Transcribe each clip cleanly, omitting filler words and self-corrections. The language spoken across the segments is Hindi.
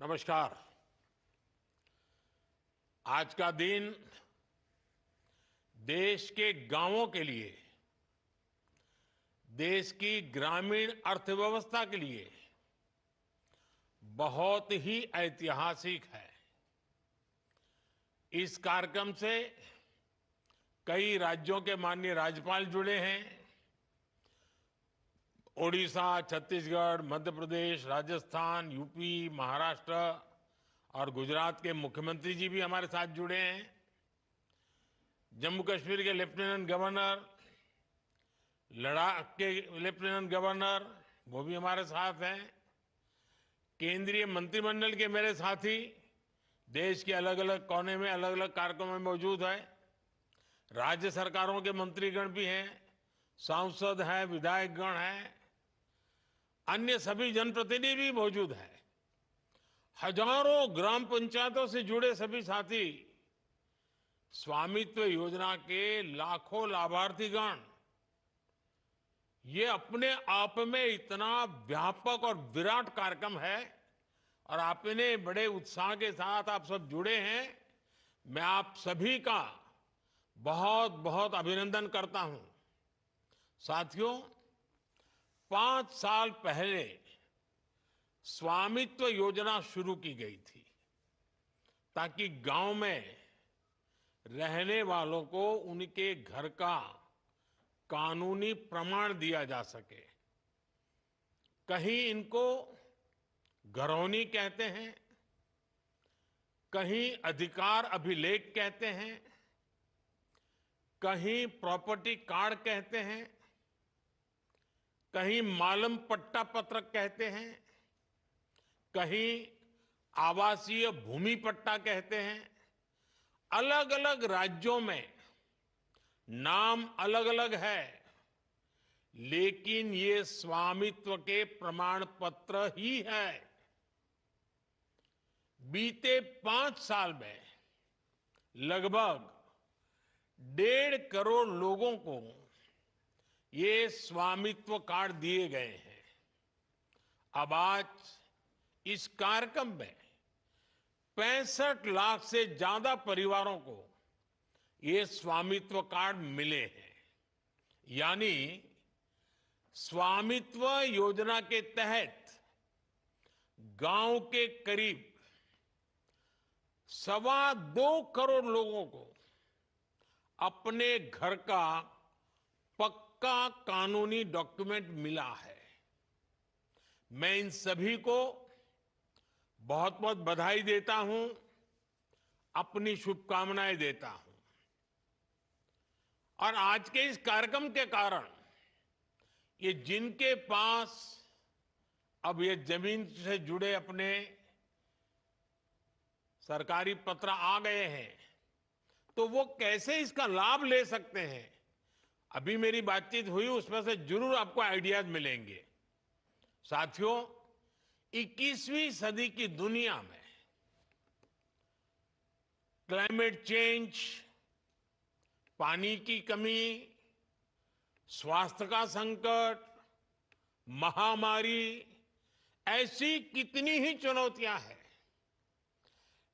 नमस्कार। आज का दिन देश के गांवों के लिए, देश की ग्रामीण अर्थव्यवस्था के लिए बहुत ही ऐतिहासिक है। इस कार्यक्रम से कई राज्यों के माननीय राज्यपाल जुड़े हैं। ओडिशा, छत्तीसगढ़, मध्य प्रदेश, राजस्थान, यूपी, महाराष्ट्र और गुजरात के मुख्यमंत्री जी भी हमारे साथ जुड़े हैं। जम्मू कश्मीर के लेफ्टिनेंट गवर्नर, लद्दाख के लेफ्टिनेंट गवर्नर, वो भी हमारे साथ हैं। केंद्रीय मंत्रिमंडल के मेरे साथी देश के अलग अलग कोने में अलग अलग कार्यक्रमों में मौजूद है। राज्य सरकारों के मंत्रीगण भी हैं, सांसद हैं, विधायकगण हैं, अन्य सभी जनप्रतिनिधि भी मौजूद हैं। हजारों ग्राम पंचायतों से जुड़े सभी साथी, स्वामित्व योजना के लाखों लाभार्थीगण, ये अपने आप में इतना व्यापक और विराट कार्यक्रम है और आपने बड़े उत्साह के साथ आप सब जुड़े हैं। मैं आप सभी का बहुत बहुत अभिनंदन करता हूं। साथियों, 5 साल पहले स्वामित्व योजना शुरू की गई थी ताकि गांव में रहने वालों को उनके घर का कानूनी प्रमाण दिया जा सके। कहीं इनको घरौनी कहते हैं, कहीं अधिकार अभिलेख कहते हैं, कहीं प्रॉपर्टी कार्ड कहते हैं, कहीं मालम पट्टा पत्रक कहते हैं, कहीं आवासीय भूमि पट्टा कहते हैं। अलग अलग राज्यों में नाम अलग अलग है, लेकिन ये स्वामित्व के प्रमाण पत्र ही है। बीते 5 साल में लगभग 1.5 करोड़ लोगों को ये स्वामित्व कार्ड दिए गए हैं। अब आज इस कार्यक्रम में 65 लाख से ज्यादा परिवारों को ये स्वामित्व कार्ड मिले हैं। यानी स्वामित्व योजना के तहत गांव के करीब 2.25 करोड़ लोगों को अपने घर का पक्का कानूनी डॉक्यूमेंट मिला है। मैं इन सभी को बहुत बहुत बधाई देता हूं, अपनी शुभकामनाएं देता हूं। और आज के इस कार्यक्रम के कारण ये जिनके पास अब ये जमीन से जुड़े अपने सरकारी पत्र आ गए हैं, तो वो कैसे इसका लाभ ले सकते हैं, अभी मेरी बातचीत हुई, उसमें से जरूर आपको आइडियाज मिलेंगे। साथियों, 21वीं सदी की दुनिया में क्लाइमेट चेंज, पानी की कमी, स्वास्थ्य का संकट, महामारी, ऐसी कितनी ही चुनौतियां हैं,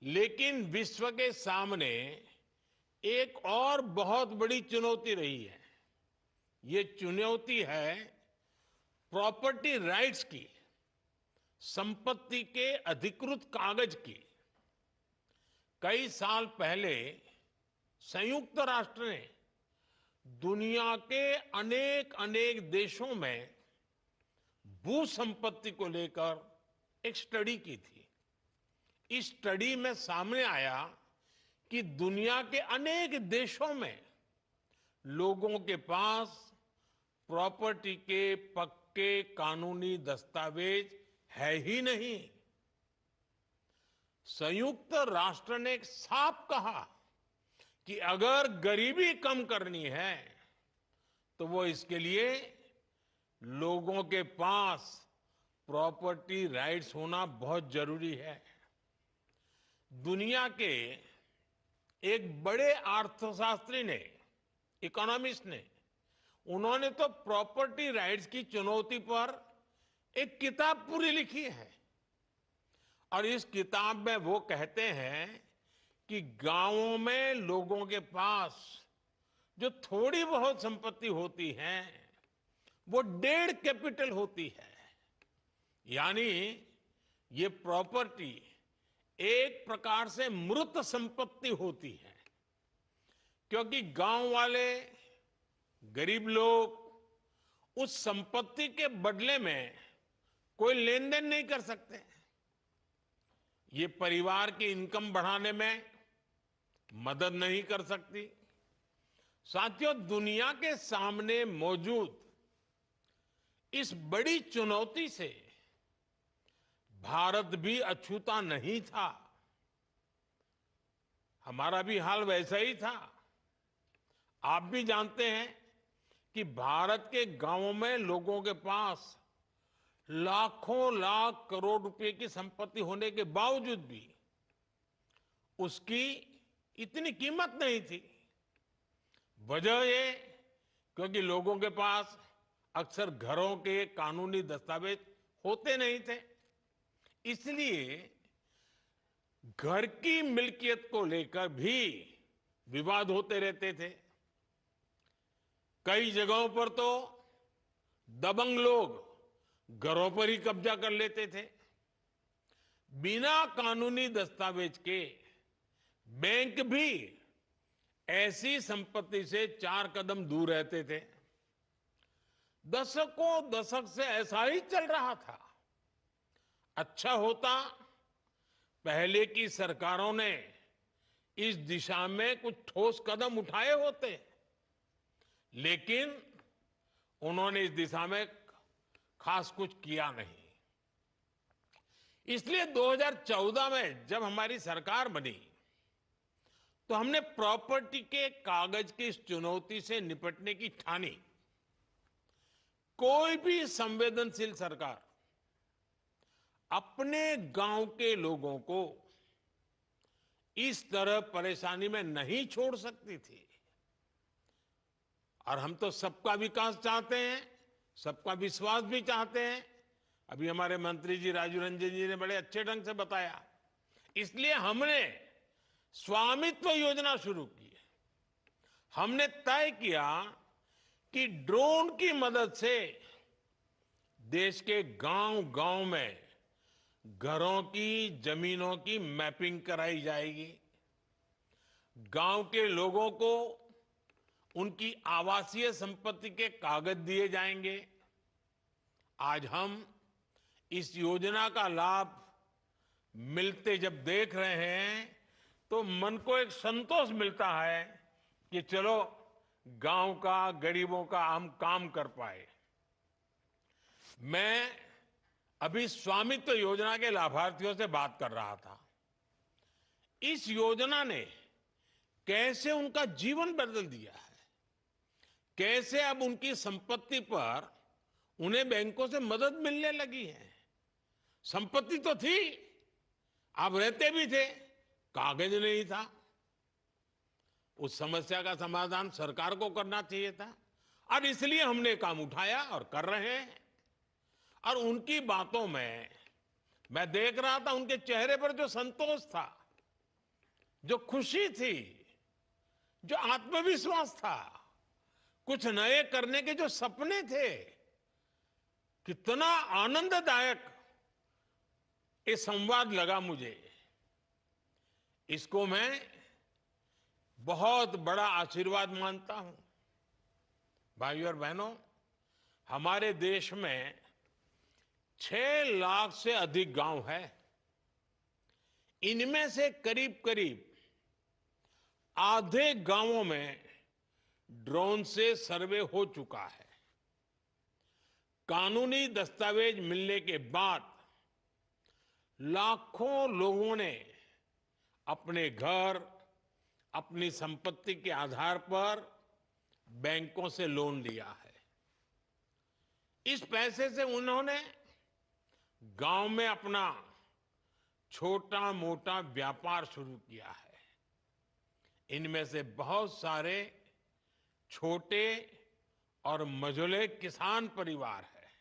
लेकिन विश्व के सामने एक और बहुत बड़ी चुनौती रही है। ये चुनौती है प्रॉपर्टी राइट्स की, संपत्ति के अधिकृत कागज की। कई साल पहले संयुक्त राष्ट्र ने दुनिया के अनेक अनेक देशों में भू संपत्ति को लेकर एक स्टडी की थी। इस स्टडी में सामने आया कि दुनिया के अनेक देशों में लोगों के पास प्रॉपर्टी के पक्के कानूनी दस्तावेज है ही नहीं। संयुक्त राष्ट्र ने साफ कहा कि अगर गरीबी कम करनी है तो वो इसके लिए लोगों के पास प्रॉपर्टी राइट्स होना बहुत जरूरी है। दुनिया के एक बड़े अर्थशास्त्री ने, इकोनॉमिस्ट ने, उन्होंने तो प्रॉपर्टी राइट्स की चुनौती पर एक किताब पूरी लिखी है और इस किताब में वो कहते हैं कि गांवों में लोगों के पास जो थोड़ी बहुत संपत्ति होती है वो 1.5 कैपिटल होती है। यानी ये प्रॉपर्टी एक प्रकार से मृत संपत्ति होती है, क्योंकि गांव वाले गरीब लोग उस संपत्ति के बदले में कोई लेन देन नहीं कर सकते। ये परिवार की इनकम बढ़ाने में मदद नहीं कर सकती। साथियों, दुनिया के सामने मौजूद इस बड़ी चुनौती से भारत भी अछूता नहीं था। हमारा भी हाल वैसा ही था। आप भी जानते हैं कि भारत के गांवों में लोगों के पास लाखों लाख करोड़ रुपए की संपत्ति होने के बावजूद भी उसकी इतनी कीमत नहीं थी। वजह ये, क्योंकि लोगों के पास अक्सर घरों के कानूनी दस्तावेज होते नहीं थे। इसलिए घर की मिल्कियत को लेकर भी विवाद होते रहते थे। कई जगहों पर तो दबंग लोग घरों पर ही कब्जा कर लेते थे। बिना कानूनी दस्तावेज के बैंक भी ऐसी संपत्ति से 4 कदम दूर रहते थे। दशकों दशक से ऐसा ही चल रहा था। अच्छा होता पहले की सरकारों ने इस दिशा में कुछ ठोस कदम उठाए होते, लेकिन उन्होंने इस दिशा में खास कुछ किया नहीं। इसलिए 2014 में जब हमारी सरकार बनी तो हमने प्रॉपर्टी के कागज की इस चुनौती से निपटने की ठानी। कोई भी संवेदनशील सरकार अपने गांव के लोगों को इस तरह परेशानी में नहीं छोड़ सकती थी। और हम तो सबका विकास चाहते हैं, सबका विश्वास भी चाहते हैं। अभी हमारे मंत्री जी राजू रंजन जी ने बड़े अच्छे ढंग से बताया। इसलिए हमने स्वामित्व योजना शुरू की। हमने तय किया कि ड्रोन की मदद से देश के गांव-गांव में घरों की, जमीनों की मैपिंग कराई जाएगी। गांव के लोगों को उनकी आवासीय संपत्ति के कागज दिए जाएंगे। आज हम इस योजना का लाभ मिलते जब देख रहे हैं तो मन को एक संतोष मिलता है कि चलो गांव का, गरीबों का हम काम कर पाए। मैं अभी स्वामित्व योजना के लाभार्थियों से बात कर रहा था। इस योजना ने कैसे उनका जीवन बदल दिया है, कैसे अब उनकी संपत्ति पर उन्हें बैंकों से मदद मिलने लगी है। संपत्ति तो थी, आप रहते भी थे, कागज नहीं था। उस समस्या का समाधान सरकार को करना चाहिए था और इसलिए हमने काम उठाया और कर रहे हैं। और उनकी बातों में मैं देख रहा था, उनके चेहरे पर जो संतोष था, जो खुशी थी, जो आत्मविश्वास था, कुछ नए करने के जो सपने थे, कितना आनंददायक ये संवाद लगा मुझे। इसको मैं बहुत बड़ा आशीर्वाद मानता हूं। भाइयों और बहनों, हमारे देश में 6 लाख से अधिक गांव है। इनमें से करीब करीब आधे गांवों में ड्रोन से सर्वे हो चुका है। कानूनी दस्तावेज मिलने के बाद लाखों लोगों ने अपने घर, अपनी संपत्ति के आधार पर बैंकों से लोन लिया है। इस पैसे से उन्होंने गांव में अपना छोटा मोटा व्यापार शुरू किया है। इनमें से बहुत सारे छोटे और मझोले किसान परिवार हैं।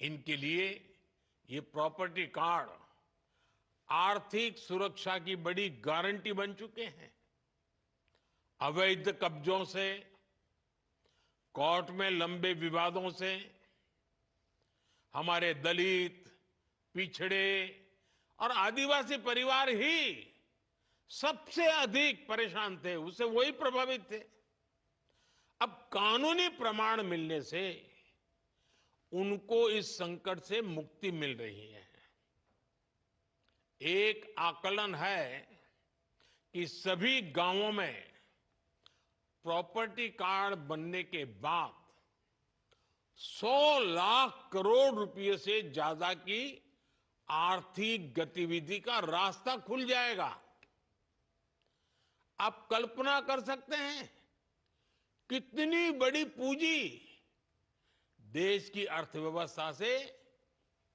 इनके लिए ये प्रॉपर्टी कार्ड आर्थिक सुरक्षा की बड़ी गारंटी बन चुके हैं। अवैध कब्जों से, कोर्ट में लंबे विवादों से हमारे दलित, पिछड़े और आदिवासी परिवार ही सबसे अधिक परेशान थे, उससे वही प्रभावित थे। अब कानूनी प्रमाण मिलने से उनको इस संकट से मुक्ति मिल रही है। एक आकलन है कि सभी गांवों में प्रॉपर्टी कार्ड बनने के बाद 100 लाख करोड़ रुपए से ज्यादा की आर्थिक गतिविधि का रास्ता खुल जाएगा। आप कल्पना कर सकते हैं कितनी बड़ी पूंजी देश की अर्थव्यवस्था से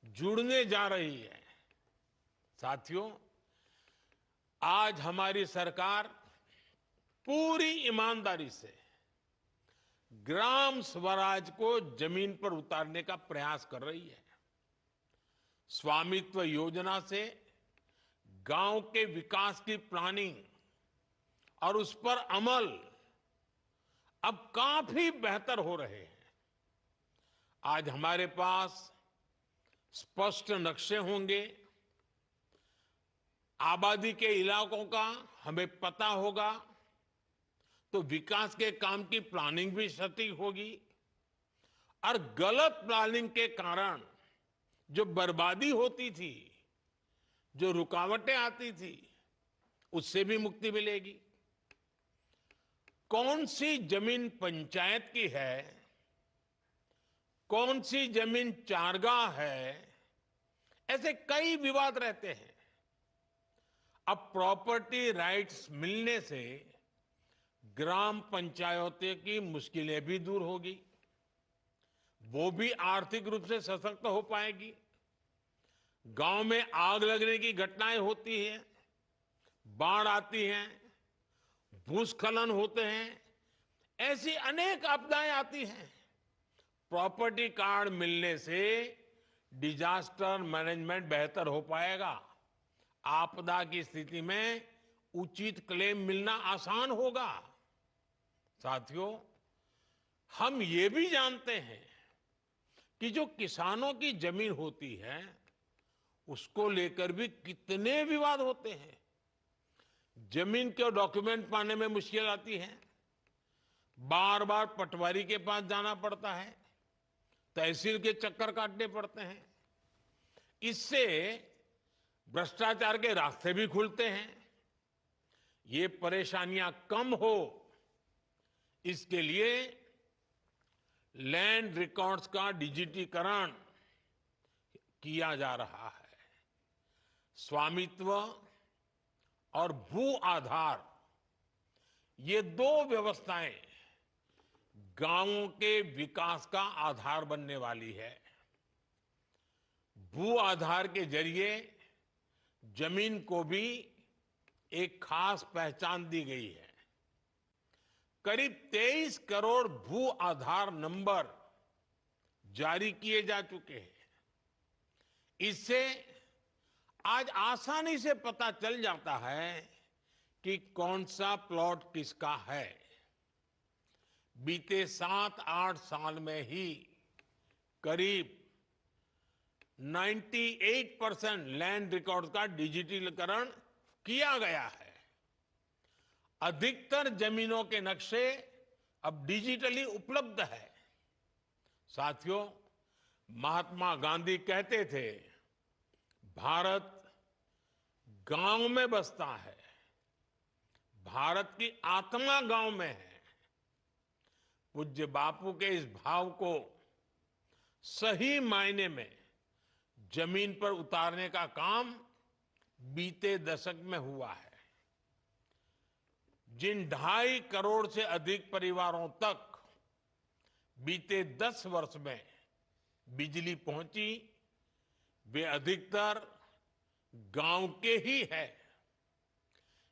जुड़ने जा रही है। साथियों, आज हमारी सरकार पूरी ईमानदारी से ग्राम स्वराज को जमीन पर उतारने का प्रयास कर रही है। स्वामित्व योजना से गांव के विकास की प्लानिंग और उस पर अमल अब काफी बेहतर हो रहे हैं। आज हमारे पास स्पष्ट नक्शे होंगे, आबादी के इलाकों का हमें पता होगा, तो विकास के काम की प्लानिंग भी सटीक होगी और गलत प्लानिंग के कारण जो बर्बादी होती थी, जो रुकावटें आती थी, उससे भी मुक्ति मिलेगी। कौन सी जमीन पंचायत की है, कौन सी जमीन चारगाह है, ऐसे कई विवाद रहते हैं। अब प्रॉपर्टी राइट्स मिलने से ग्राम पंचायतों की मुश्किलें भी दूर होगी, वो भी आर्थिक रूप से सशक्त हो पाएगी। गांव में आग लगने की घटनाएं होती हैं, बाढ़ आती हैं, भूस्खलन होते हैं, ऐसी अनेक आपदाएं आती हैं। प्रॉपर्टी कार्ड मिलने से डिजास्टर मैनेजमेंट बेहतर हो पाएगा। आपदा की स्थिति में उचित क्लेम मिलना आसान होगा। साथियों, हम ये भी जानते हैं कि जो किसानों की जमीन होती है उसको लेकर भी कितने विवाद होते हैं। जमीन के डॉक्यूमेंट पाने में मुश्किल आती है, बार बार पटवारी के पास जाना पड़ता है, तहसील के चक्कर काटने पड़ते हैं। इससे भ्रष्टाचार के रास्ते भी खुलते हैं। ये परेशानियां कम हो, इसके लिए लैंड रिकॉर्ड्स का डिजिटीकरण किया जा रहा है। स्वामित्व और भू आधार, ये दो व्यवस्थाएं गांवों के विकास का आधार बनने वाली है। भू आधार के जरिए जमीन को भी एक खास पहचान दी गई है। करीब 23 करोड़ भू आधार नंबर जारी किए जा चुके हैं। इससे आज आसानी से पता चल जाता है कि कौन सा प्लॉट किसका है। बीते 7-8 साल में ही करीब 98% लैंड रिकॉर्ड का डिजिटलीकरण किया गया है। अधिकतर जमीनों के नक्शे अब डिजिटली उपलब्ध है। साथियों, महात्मा गांधी कहते थे, भारत गांव में बसता है, भारत की आत्मा गांव में है। पूज्य बापू के इस भाव को सही मायने में जमीन पर उतारने का काम बीते दशक में हुआ है। जिन 2.5 करोड़ से अधिक परिवारों तक बीते 10 वर्ष में बिजली पहुंची, वे अधिकतर गांव के ही है।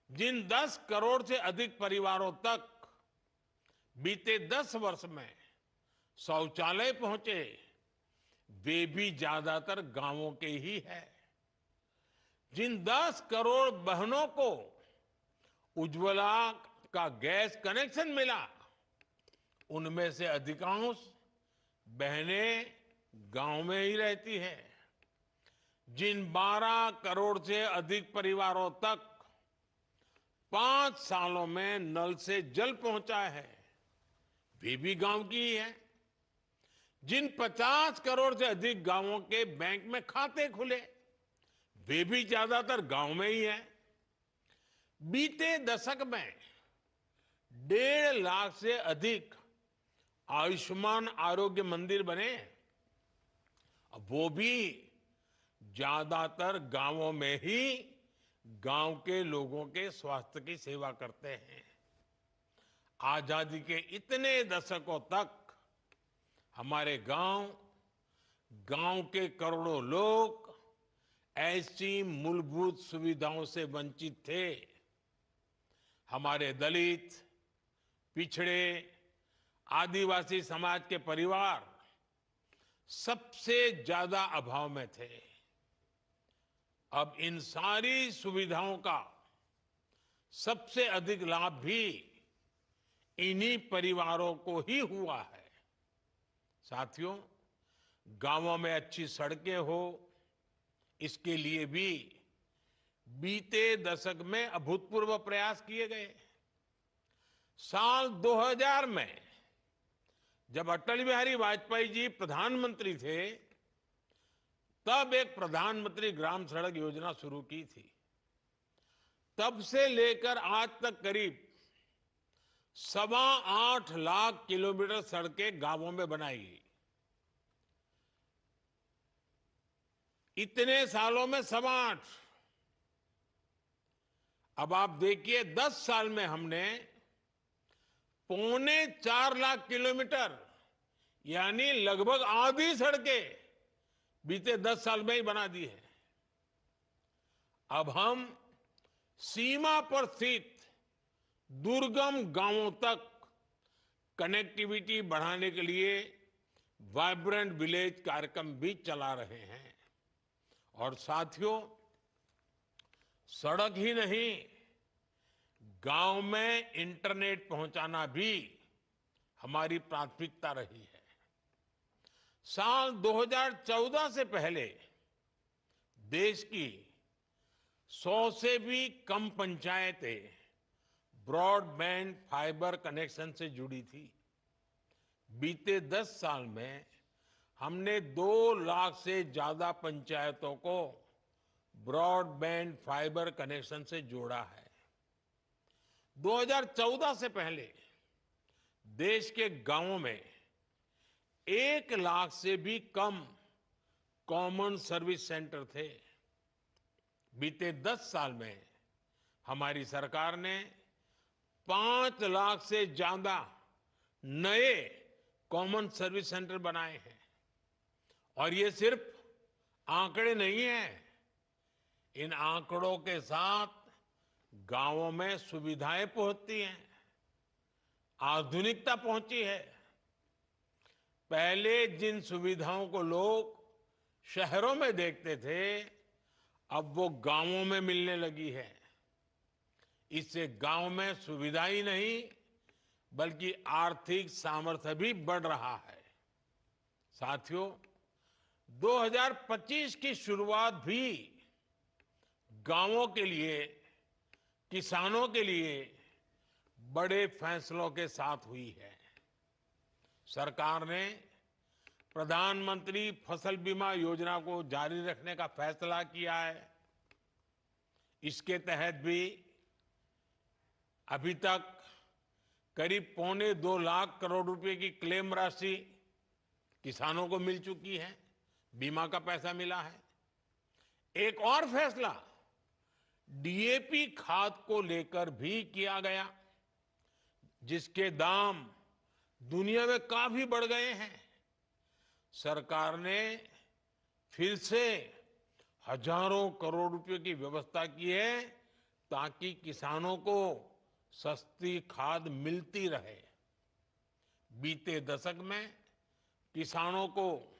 जिन 10 करोड़ से अधिक परिवारों तक बीते 10 वर्ष में शौचालय पहुंचे, वे भी ज्यादातर गांवों के ही है। जिन 10 करोड़ बहनों को उज्ज्वला का गैस कनेक्शन मिला, उनमें से अधिकांश बहनें गांव में ही रहती हैं। जिन 12 करोड़ से अधिक परिवारों तक 5 सालों में नल से जल पहुंचा है, वे भी गांव की ही है। जिन 50 करोड़ से अधिक गांवों के बैंक में खाते खुले, वे भी ज्यादातर गांव में ही है। बीते दशक में 1.5 लाख से अधिक आयुष्मान आरोग्य मंदिर बने, अब वो भी ज्यादातर गांवों में ही गांव के लोगों के स्वास्थ्य की सेवा करते हैं। आजादी के इतने दशकों तक हमारे गांव के करोड़ों लोग ऐसी मूलभूत सुविधाओं से वंचित थे। हमारे दलित, पिछड़े, आदिवासी समाज के परिवार सबसे ज्यादा अभाव में थे। अब इन सारी सुविधाओं का सबसे अधिक लाभ भी इन्हीं परिवारों को ही हुआ है। साथियों, गांवों में अच्छी सड़कें हो, इसके लिए भी बीते दशक में अभूतपूर्व प्रयास किए गए। साल 2000 में जब अटल बिहारी वाजपेयी जी प्रधानमंत्री थे, तब एक प्रधानमंत्री ग्राम सड़क योजना शुरू की थी। तब से लेकर आज तक करीब 8.25 लाख किलोमीटर सड़कें गांवों में बनाई गई। इतने सालों में 8.25। अब आप देखिए 10 साल में हमने 3.25 लाख किलोमीटर यानी लगभग आधी सड़कें बीते 10 साल में ही बना दी है। अब हम सीमा पर स्थित दुर्गम गांवों तक कनेक्टिविटी बढ़ाने के लिए वाइब्रेंट विलेज कार्यक्रम भी चला रहे हैं। और साथियों, सड़क ही नहीं, गांव में इंटरनेट पहुंचाना भी हमारी प्राथमिकता रही है। साल 2014 से पहले देश की 100 से भी कम पंचायतें ब्रॉडबैंड फाइबर कनेक्शन से जुड़ी थी। बीते 10 साल में हमने 2 लाख से ज्यादा पंचायतों को ब्रॉडबैंड फाइबर कनेक्शन से जोड़ा है। 2014 से पहले देश के गांवों में 1 लाख से भी कम कॉमन सर्विस सेंटर थे। बीते 10 साल में हमारी सरकार ने 5 लाख से ज्यादा नए कॉमन सर्विस सेंटर बनाए हैं। और ये सिर्फ आंकड़े नहीं हैं, इन आंकड़ों के साथ गांवों में सुविधाएं पहुंचती हैं, आधुनिकता पहुंची है। पहले जिन सुविधाओं को लोग शहरों में देखते थे, अब वो गांवों में मिलने लगी है। इससे गांव में सुविधा ही नहीं बल्कि आर्थिक सामर्थ्य भी बढ़ रहा है। साथियों, 2025 की शुरुआत भी गांवों के लिए, किसानों के लिए बड़े फैसलों के साथ हुई है। सरकार ने प्रधानमंत्री फसल बीमा योजना को जारी रखने का फैसला किया है। इसके तहत भी अभी तक करीब 2.25 लाख करोड़ रुपए की क्लेम राशि किसानों को मिल चुकी है, बीमा का पैसा मिला है। एक और फैसला डीएपी खाद को लेकर भी किया गया, जिसके दाम दुनिया में काफी बढ़ गए हैं। सरकार ने फिर से हजारों करोड़ रुपए की व्यवस्था की है ताकि किसानों को सस्ती खाद मिलती रहे। बीते दशक में किसानों को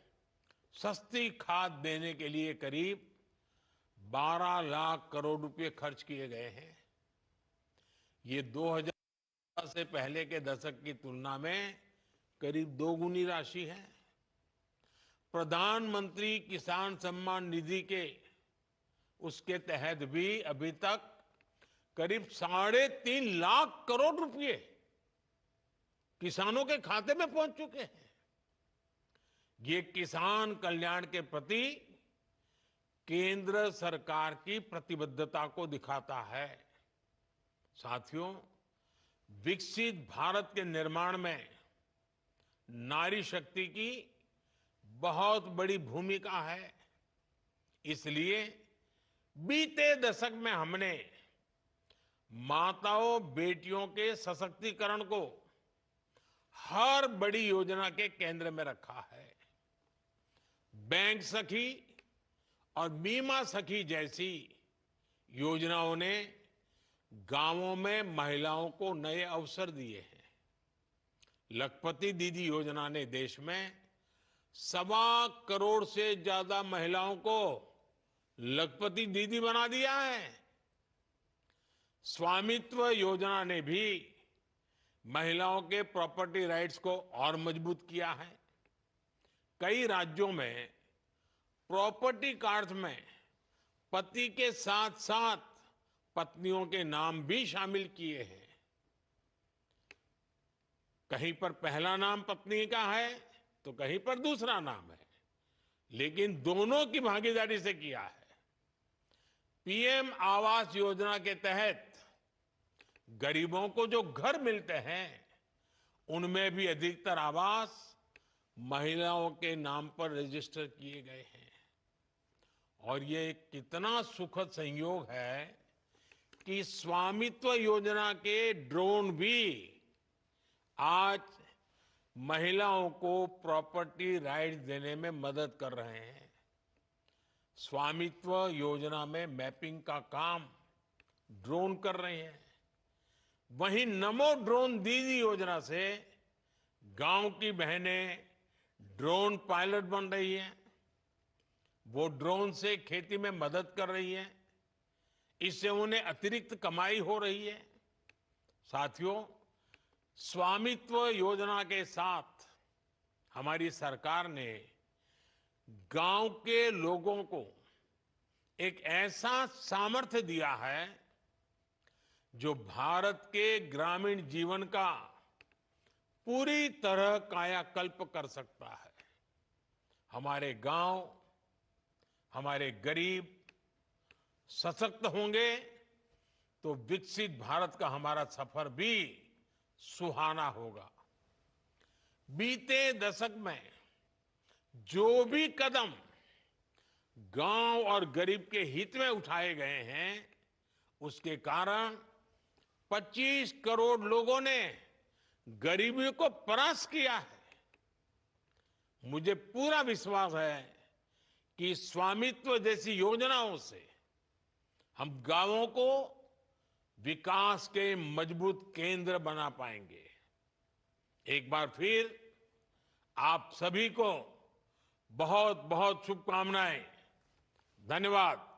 सस्ती खाद देने के लिए करीब 12 लाख करोड़ रुपए खर्च किए गए हैं। ये 2000 से पहले के दशक की तुलना में करीब दोगुनी राशि है। प्रधानमंत्री किसान सम्मान निधि के उसके तहत भी अभी तक करीब 3.5 लाख करोड़ रुपए किसानों के खाते में पहुंच चुके हैं। ये किसान कल्याण के प्रति केंद्र सरकार की प्रतिबद्धता को दिखाता है। साथियों, विकसित भारत के निर्माण में नारी शक्ति की बहुत बड़ी भूमिका है। इसलिए बीते दशक में हमने माताओं बेटियों के सशक्तिकरण को हर बड़ी योजना के केंद्र में रखा है। बैंक सखी और बीमा सखी जैसी योजनाओं ने गांवों में महिलाओं को नए अवसर दिए हैं। लखपति दीदी योजना ने देश में 1.25 करोड़ से ज्यादा महिलाओं को लखपति दीदी बना दिया है। स्वामित्व योजना ने भी महिलाओं के प्रॉपर्टी राइट्स को और मजबूत किया है। कई राज्यों में प्रॉपर्टी कार्ड्स में पति के साथ साथ पत्नियों के नाम भी शामिल किए हैं। कहीं पर पहला नाम पत्नी का है तो कहीं पर दूसरा नाम है, लेकिन दोनों की भागीदारी से किया है। पीएम आवास योजना के तहत गरीबों को जो घर मिलते हैं, उनमें भी अधिकतर आवास महिलाओं के नाम पर रजिस्टर किए गए हैं। और ये कितना सुखद संयोग है कि स्वामित्व योजना के ड्रोन भी आज महिलाओं को प्रॉपर्टी राइट्स देने में मदद कर रहे हैं। स्वामित्व योजना में मैपिंग का काम ड्रोन कर रहे हैं। वहीं नमो ड्रोन दीदी योजना से गांव की बहनें ड्रोन पायलट बन रही हैं। वो ड्रोन से खेती में मदद कर रही हैं। इससे उन्हें अतिरिक्त कमाई हो रही है। साथियों, स्वामित्व योजना के साथ हमारी सरकार ने गांव के लोगों को एक ऐसा सामर्थ्य दिया है जो भारत के ग्रामीण जीवन का पूरी तरह कायाकल्प कर सकता है। हमारे गांव, हमारे गरीब सशक्त होंगे तो विकसित भारत का हमारा सफर भी सुहाना होगा। बीते दशक में जो भी कदम गांव और गरीब के हित में उठाए गए हैं, उसके कारण 25 करोड़ लोगों ने गरीबी को परास्त किया है। मुझे पूरा विश्वास है कि स्वामित्व जैसी योजनाओं से हम गांवों को विकास के मजबूत केंद्र बना पाएंगे। एक बार फिर आप सभी को बहुत बहुत शुभकामनाएं। धन्यवाद।